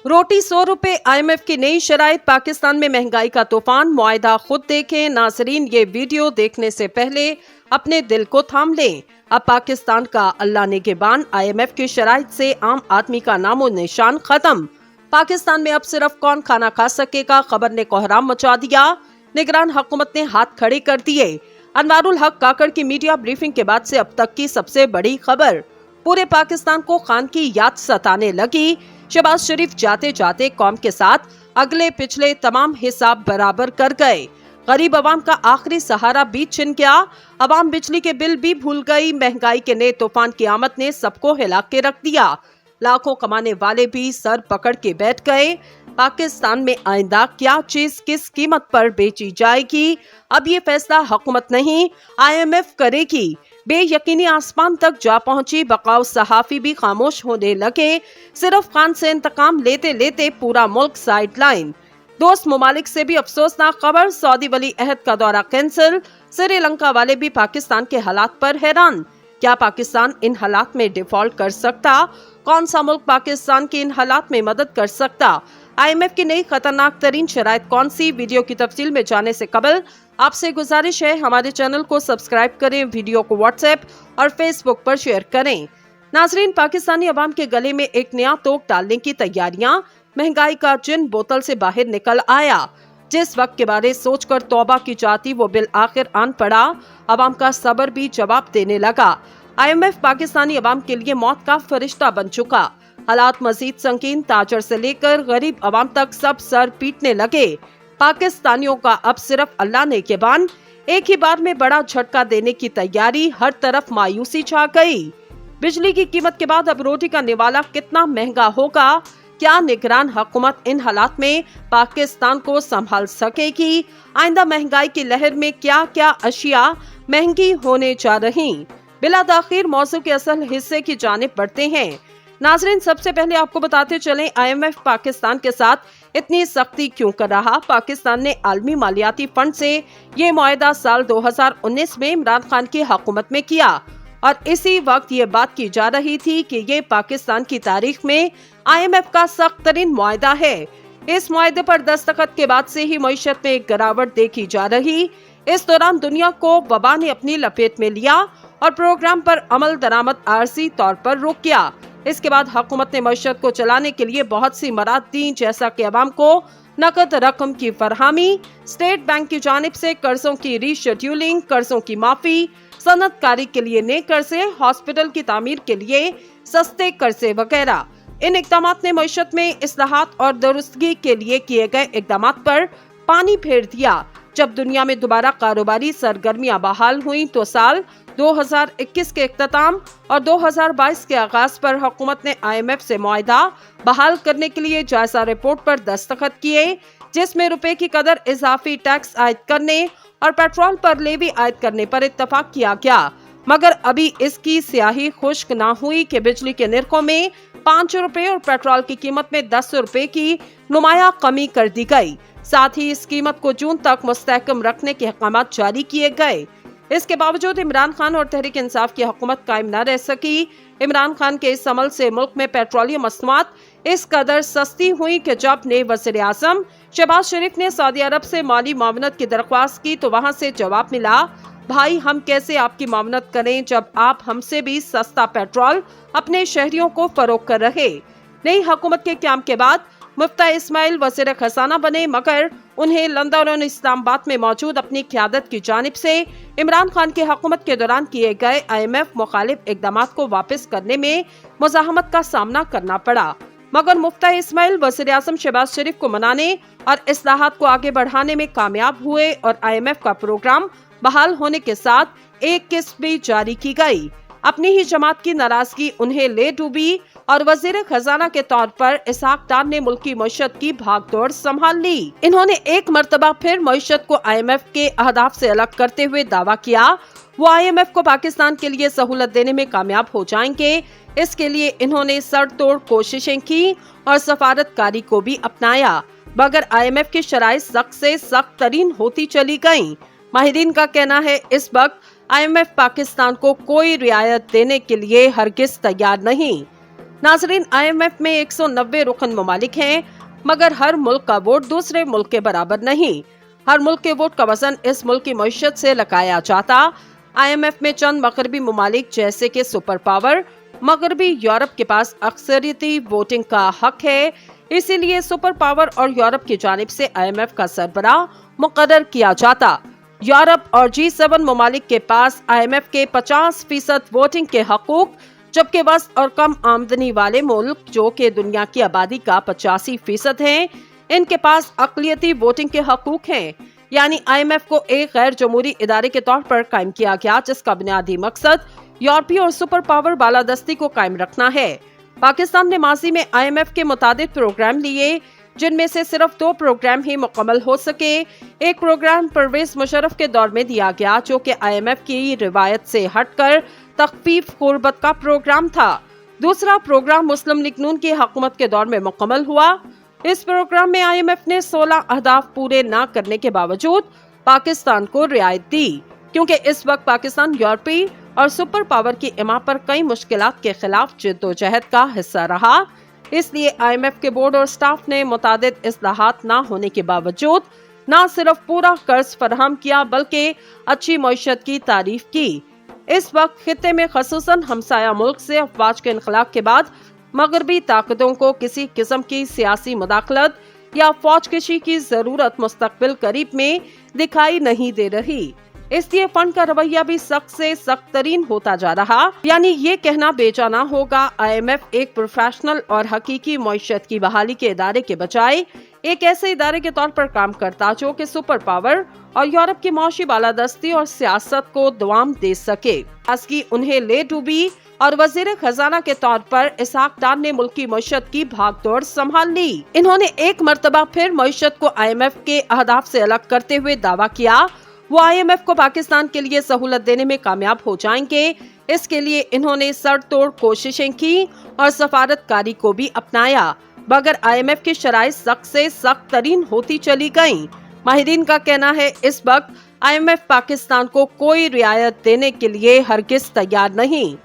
रोटी 100 रुपए, IMF की नई शराइत, पाकिस्तान में महंगाई का तूफान, मुआयदा खुद देखें। नाजरीन, ये वीडियो देखने से पहले अपने दिल को थाम लें। अब पाकिस्तान का अल्लाह निगहबान, IMF की शराइत से आम आदमी का नामो निशान खत्म। पाकिस्तान में अब सिर्फ कौन खाना खा सकेगा खबर ने कोहराम मचा दिया। निगरान हुकूमत ने हाथ खड़े कर दिए। अनवारुल हक काकड़ की मीडिया ब्रीफिंग के बाद से अब तक की सबसे बड़ी खबर। पूरे पाकिस्तान को खान की याद सताने लगी। शहबाज शरीफ जाते जाते कौम के साथ अगले पिछले तमाम हिसाब बराबर कर गए। गरीब अवाम का आखिरी सहारा भी छिन गया। अवाम बिजली के बिल भी भूल गई। महंगाई के नए तूफान की आमद ने सबको हिला के रख दिया। लाखों कमाने वाले भी सर पकड़ के बैठ गए। पाकिस्तान में आइंदा क्या चीज किस कीमत पर बेची जाएगी, अब ये फैसला हुकूमत नहीं IMF करेगी। बेयकीनी आसमान तक जा पहुंची बकाऊ सहाफी भी खामोश होने लगे। सिर्फ खान से इंतकाम लेते लेते पूरा मुल्क साइडलाइन। दोस्त ममालिक से भी अफसोसनाक खबर, सऊदी वली अहद का दौरा कैंसिल। श्रीलंका वाले भी पाकिस्तान के हालात पर हैरान। क्या पाकिस्तान इन हालात में डिफॉल्ट कर सकता? कौन सा मुल्क पाकिस्तान की इन हालात में मदद कर सकता? IMF की नई खतरनाक तरीन शराइत कौन सी? वीडियो की तफसील में जाने से कबल आपसे गुजारिश है, हमारे चैनल को सब्सक्राइब करें, वीडियो को व्हाट्सएप और फेसबुक पर शेयर करें। नाजरीन, पाकिस्तानी अवाम के गले में एक नया तोक डालने की तैयारियां। महंगाई का जिन बोतल से बाहर निकल आया। जिस वक्त के बारे सोचकर तौबा की जाती वो बिल आखिर आन पड़ा। अवाम का सब्र भी जवाब देने लगा। IMF पाकिस्तानी अवाम के लिए मौत का फरिश्ता बन चुका। हालात मजीद संकीन, ताजर से लेकर गरीब अवाम तक सब सर पीटने लगे। पाकिस्तानियों का अब सिर्फ अल्लाह निगहबान। एक ही बार में बड़ा झटका देने की तैयारी। हर तरफ मायूसी छा गई। बिजली की कीमत के बाद अब रोटी का निवाला कितना महंगा होगा? क्या निगरान हुकूमत इन हालात में पाकिस्तान को संभाल सकेगी? आइंदा महंगाई की लहर में क्या क्या अशिया महंगी होने जा रही? बिला ताखीर मौजू के असल हिस्से की जानिब बढ़ते हैं। नाजरीन, सबसे पहले आपको बताते चलें IMF पाकिस्तान के साथ इतनी सख्ती क्यों कर रहा। पाकिस्तान ने आलमी मालियाती फंड से ये मुआहदा साल 2019 में इमरान खान की हुकूमत में किया और इसी वक्त ये बात की जा रही थी कि ये पाकिस्तान की तारीख में IMF का सख्त तरीन मुआहदा है। इस मुआहदे पर दस्तखत के बाद से ही मईशत में एक गिरावट देखी जा रही। इस दौरान दुनिया को वबा ने अपनी लपेट में लिया और प्रोग्राम पर अमल दरामद आरजी तौर पर रोक दिया। इसके बाद हुकूमत ने मईशत को चलाने के लिए बहुत सी मराद दी, जैसा कि अवाम को नकद रकम की फरहमी, स्टेट बैंक की जानिब से कर्जों की रीशेड्यूलिंग, कर्जों की माफी, सनतकारी के लिए नए कर्जे, हॉस्पिटल की तामीर के लिए सस्ते कर्जे वगैरह। इन इकदामात ने मईशत में इस्लाहात और दुरुस्तगी के लिए किए गए इकदामात पर पानी फेर दिया। जब दुनिया में दोबारा कारोबारी सरगर्मियां बहाल हुई तो साल 2021 के इख्तिताम और 2022 के आगाज पर हुकूमत ने IMF से मुआहदा बहाल करने के लिए जायजा रिपोर्ट पर दस्तखत किए, जिसमें रुपए की कदर, इजाफी टैक्स आयद करने और पेट्रोल पर लेवी आयद करने पर इत्तफाक किया गया। मगर अभी इसकी स्याही खुश्क ना हुई कि बिजली के निर्खों में 5 रुपए और पेट्रोल की कीमत में 10 रुपए की नुमाया कमी कर दी गई। साथ ही इस कीमत को जून तक मुस्तहकम रखने के अहकामात जारी किए गए। इसके बावजूद इमरान खान और तहरीक इंसाफ की हुकूमत कायम न रह सकी। इमरान खान के इस अमल से मुल्क में पेट्रोलियम मसनूआत इस कदर सस्ती हुई कि जब नए वज़ीर आज़म शहबाज शरीफ ने सऊदी अरब से माली मामनत की दरख्वास्त की तो वहां से जवाब मिला, भाई हम कैसे आपकी मामनत करें जब आप हमसे भी सस्ता पेट्रोल अपने शहरियों को फरोख्त कर रहे। नई हुकूमत के क़याम के बाद मुफ्ती इस्माइल वज़ीर खजाना बने, मगर उन्हें लंदन और इस्लामाबाद में मौजूद अपनी क़यादत की जानिब से इमरान खान की हुकूमत के दौरान किए गए IMF मुखालिफ इक़दामात को वापस करने में मुज़ाहमत का सामना करना पड़ा। मगर मुफ्ती इस्माइल वज़ीर आज़म शहबाज शरीफ को मनाने और इस्लाहात को आगे बढ़ाने में कामयाब हुए और IMF का प्रोग्राम बहाल होने के साथ एक किस्त भी जारी की गई। अपनी ही जमात की नाराजगी उन्हें ले डूबी और वजीर खजाना के तौर पर इसहाक डार ने मुल्क की मईशत की भागदौड़ संभाल ली। इन्होंने एक मर्तबा फिर मईशत को IMF के अहदाफ से अलग करते हुए दावा किया वो IMF को पाकिस्तान के लिए सहूलत देने में कामयाब हो जाएंगे। इसके लिए इन्होंने सर तोड़ कोशिशें की और सफारतकारी को भी अपनाया, मगर IMF की शराइत सख्त से सख्त तरीन होती चली गयी। माहिरीन का कहना है इस वक्त IMF पाकिस्तान को कोई रियायत देने के लिए हरगिज तैयार नहीं। नाज़रीन, IMF में 190 रुकन ममालिक हैं, मगर हर मुल्क का वोट दूसरे मुल्क के बराबर नहीं। हर मुल्क के वोट का वजन इस मुल्क की मईशत से लगाया जाता। IMF में चंद मगरबी ममालिक जैसे कि सुपर पावर मगरबी यूरोप के पास अक्सरियती वोटिंग का हक है, इसीलिए सुपर पावर और यूरोप की जानिब से IMF का सरबराह मुकर्रर किया जाता। यूरोप और G7 ममालिक के पास IMF के 50% वोटिंग के हकूक, जबकि वस्त और कम आमदनी वाले मुल्क जो कि दुनिया की आबादी का 85% हैं, इनके पास अक़लियती वोटिंग के हकूक हैं। यानी IMF को एक गैर जमहूरी इदारे के तौर पर कायम किया गया, जिसका बुनियादी मकसद यूरोपीय और सुपर पावर बालादस्ती को कायम रखना है। पाकिस्तान ने माजी में IMF के मुताबिक प्रोग्राम लिए, जिनमें से सिर्फ 2 प्रोग्राम ही मुकम्मल हो सके। एक प्रोग्राम परवेज मुशर्रफ के दौर में दिया गया, जो कि IMF की रिवायत से हटकर तख्फीफ गुर्बत का प्रोग्राम था। दूसरा प्रोग्राम मुस्लिम लीग नून की हुकूमत के दौर में मुकम्मल हुआ। इस प्रोग्राम में IMF ने 16 अहदाफ पूरे न करने के बावजूद पाकिस्तान को रियायत दी, क्योंकि इस वक्त पाकिस्तान यूरोपीय और सुपर पावर की इमा पर कई मुश्किलात के खिलाफ जिद्दोजहद का हिस्सा रहा। इसलिए IMF के बोर्ड और स्टाफ ने मुतादिद इस्लाहात न होने के बावजूद न सिर्फ पूरा कर्ज फराहम किया, बल्कि अच्छी मईशत की तारीफ की। इस वक्त खित्ते में खसूसन हमसाया मुल्क से अफवाज के इनकलाब के बाद मगरबी ताकतों को किसी किस्म की सियासी मुदाखलत या फौज कशी की जरूरत मुस्तकबिल करीब में दिखाई नहीं दे रही। इसलिए फंड का रवैया भी सख्त से सख्त तरीन होता जा रहा। यानी ये कहना बेजाना होगा, IMF एक प्रोफेशनल और हकीकी मईशत की बहाली के इदारे के बजाय एक ऐसे इदारे के तौर पर काम करता जो कि सुपर पावर और यूरोप की मौशी बालादस्ती और सियासत को दवाम दे सके। खासकी उन्हें ले डूबी और वजीर खजाना के तौर पर इसहाक डार ने मुल्क की मईशत की भागदौड़ संभाल ली। इन्होंने एक मर्तबा फिर मईशत को IMF के अहदाफ से अलग करते हुए दावा किया वो IMF को पाकिस्तान के लिए सहूलत देने में कामयाब हो जाएंगे। इसके लिए इन्होंने सर तोड़ कोशिशें की और सफारतकारी को भी अपनाया, मगर IMF की शराइत सख्त से सख्त तरीन होती चली गयी। माहिरीन का कहना है इस वक्त IMF पाकिस्तान को कोई रियायत देने के लिए हरगिज तैयार नहीं।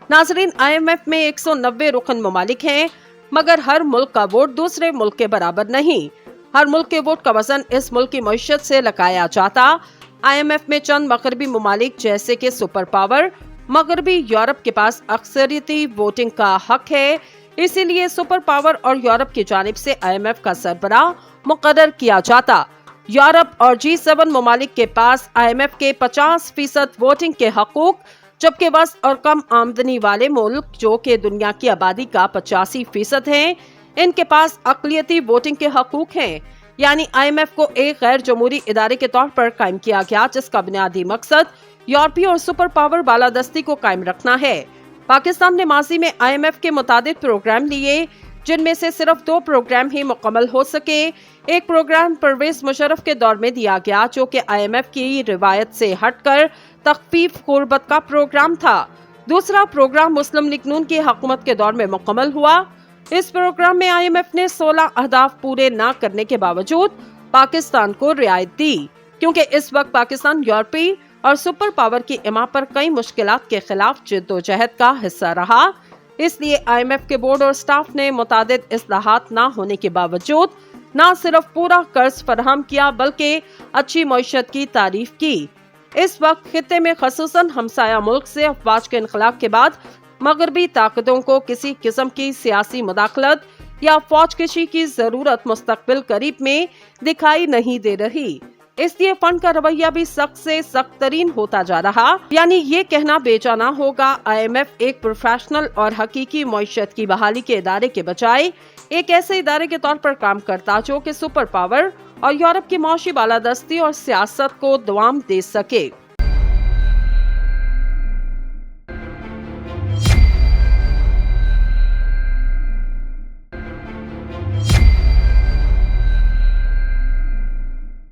नाज़रीन, IMF में 190 रुकन ममालिक हैं, मगर हर मुल्क का वोट दूसरे मुल्क के बराबर नहीं। हर मुल्क के वोट का वजन इस मुल्क की मईशत से लगाया जाता। IMF में चंद मगरबी ममालिक जैसे कि सुपर पावर मगरबी यूरोप के पास अक्सरियती वोटिंग का हक है, इसीलिए सुपर पावर और यूरोप की जानिब से IMF का सरबराह मुकर्रर किया जाता। यूरोप और G7 ममालिक के पास IMF के 50% वोटिंग के हकूक, जबकि वस्त और कम आमदनी वाले मुल्क जो कि दुनिया की आबादी का 85% हैं, इनके पास अक़लियती वोटिंग के हकूक हैं। यानी IMF को एक गैर जमहूरी इदारे के तौर पर कायम किया गया, जिसका बुनियादी मकसद यूरोपीय और सुपर पावर बालादस्ती को कायम रखना है। पाकिस्तान ने माजी में IMF के मुताबिक प्रोग्राम लिए, जिनमें से सिर्फ 2 प्रोग्राम ही मुकम्मल हो सके। एक प्रोग्राम परवेज मुशर्रफ के दौर में दिया गया, जो कि IMF की रिवायत से हटकर तख्फीफ गुर्बत का प्रोग्राम था। दूसरा प्रोग्राम मुस्लिम लीग नून की हुकूमत के दौर में मुकम्मल हुआ। इस प्रोग्राम में IMF ने 16 अहदाफ पूरे न करने के बावजूद पाकिस्तान को रियायत दी, क्योंकि इस वक्त पाकिस्तान यूरोपीय और सुपर पावर की इमा पर कई मुश्किलात के खिलाफ जिद्दोजहद का हिस्सा रहा। इसलिए IMF के बोर्ड और स्टाफ ने मुतादिद इस्लाहात न होने के बावजूद न सिर्फ पूरा कर्ज फराहम किया, बल्कि अच्छी मईशत की तारीफ की। इस वक्त खित्ते में खसूसन हमसाया मुल्क से अफवाज के इनकलाब के बाद मगरबी ताकतों को किसी किस्म की सियासी मुदाखलत या फौज कशी की जरूरत मुस्तकबिल करीब में दिखाई नहीं दे रही। इसलिए फंड का रवैया भी सख्त से सख्त तरीन होता जा रहा। यानी ये कहना बेजाना होगा, IMF एक प्रोफेशनल और हकीकी मईशत की बहाली के इदारे के बजाय एक ऐसे इदारे के तौर पर काम करता जो कि सुपर पावर और यूरोप की मौशी बालादस्ती और सियासत को दवाम दे सके।